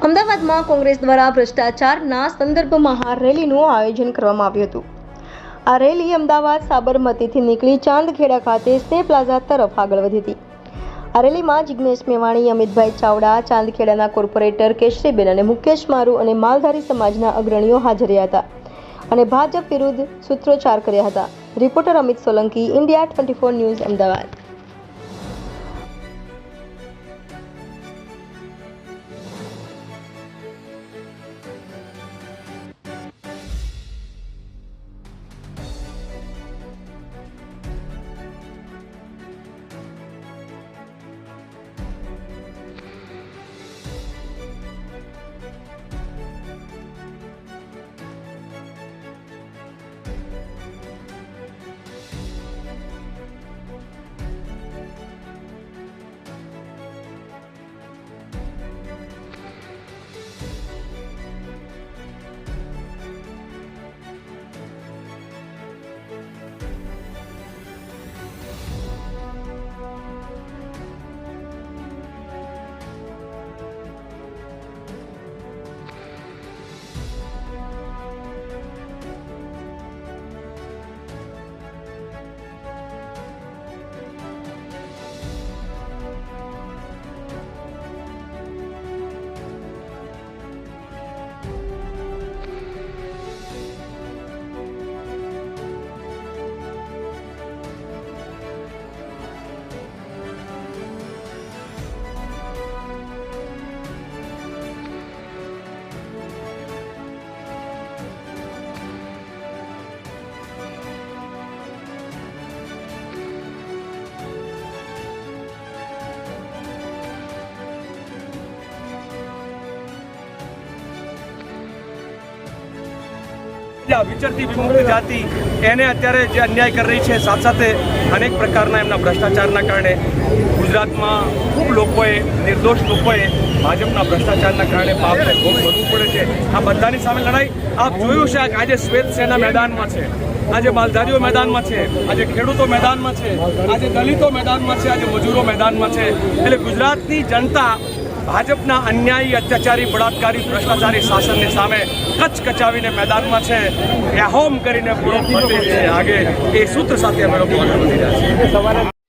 અમદાવાદમાં કોંગ્રેસ દ્વારા ભ્રષ્ટાચારના સંદર્ભમાં રેલીનું આયોજન કરવામાં આવ્યું હતું। આ રેલી અમદાવાદ સાબરમતીથી નીકળી ચાંદખેડા ખાતે સ્ને પ્લાઝા તરફ આગળ વધી હતી। આ રેલીમાં જિગ્નેશ મેવાણી, અમિતભાઈ ચાવડા, ચાંદખેડાના કોર્પોરેટર કેશરીબેન અને મુકેશ મારુ અને માલધારી સમાજના અગ્રણીઓ હાજર રહ્યા હતા અને ભાજપ વિરુદ્ધ સૂત્રોચ્ચાર કર્યા હતા। Reporter Amit Solanki, India 24 news, Ahmedabad. વિચરતી વિમુક્ત જાતિ એને અત્યારે જે અન્યાય કરી રહી છે, સાથે સાથે અનેક પ્રકારના એમના ભ્રષ્ટાચારના કારણે ગુજરાતમાં ખૂબ લોકોએ, નિર્દોષ લોકોએ ભાજપના ભ્રષ્ટાચારના કારણે પાપને ભોગ બનવું પડે છે। આ બધાની સામે લડાઈ આપ જોયું છે કે આજે શ્વેત સેના મેદાનમાં છે, આજે માલધારીઓ મેદાનમાં છે, આજે ખેડૂતો મેદાનમાં છે, આજે દલિતો મેદાનમાં છે, આજે મજૂરો મેદાનમાં છે। એટલે ગુજરાતની જનતા ભાજપના અન્યાયી, અત્યાચારી, બળાત્કારી, ભ્રષ્ટાચારી શાસનની સામે કચકચાવીને મેદાનમાં છે, એહોમ કરીને પૂરો ફરતે છે આગે, એ સૂત્ર સાથે અમે લોકો આગળ વધી રહ્યા છીએ।